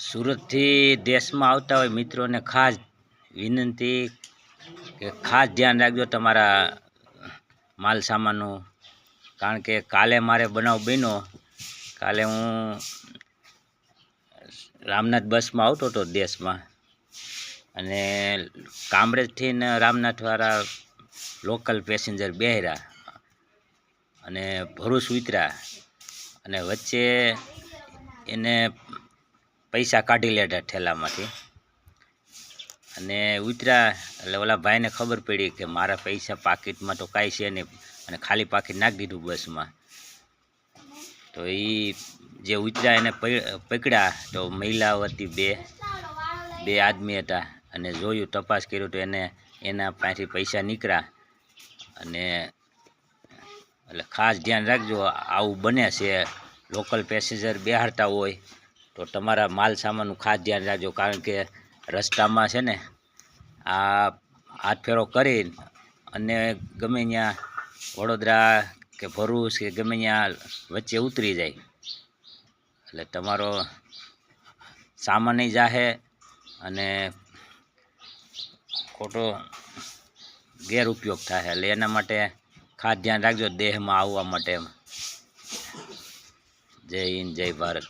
સુરતથી દેશમાં આવતા હોય મિત્રોને ખાસ વિનંતી કે ખાસ ધ્યાન રાખજો તમારા માલ સામાનનું, કારણ કે કાલે મારે બનાવ બન્યો. કાલે હું રામનાથ બસમાં આવતો હતો દેશમાં, અને કામરેજથી ને રામનાથવાળા લોકલ પેસેન્જર બેહર્યા અને ભરૂચ ઉતર્યા, અને વચ્ચે એને પૈસા કાઢી લેતા ઠેલામાંથી, અને ઉતર્યા એટલે ઓલા ભાઈને ખબર પડી કે મારા પૈસા પાકીટમાં તો કાંઈ છે નહીં, અને ખાલી પાકીટ નાખી દીધું બસમાં. તો એ જે ઉતર્યા એને પકડ્યા તો મહિલાઓ હતી, બે આદમી હતા, અને જોયું, તપાસ કર્યું તો એના પાસેથી પૈસા નીકળ્યા. અને એટલે ખાસ ધ્યાન રાખજો, આવું બને છે. લોકલ પેસેન્જર બેહાડતા હોય તો તમારા માલ સામાનનું ખાસ ધ્યાન રાખજો, કારણ કે રસ્તામાં છે ને આ હાથ ફેરો કરી અને ગમે ત્યાં વડોદરા કે ભરૂચ કે ગમે ત્યાં વચ્ચે ઉતરી જાય, એટલે તમારો સામાન જાહે અને ખોટો ગેરઉપયોગ થાય. એટલે એના માટે ખાસ ધ્યાન રાખજો દેહમાં આવવા માટે. જય હિન્દ, જય ભારત.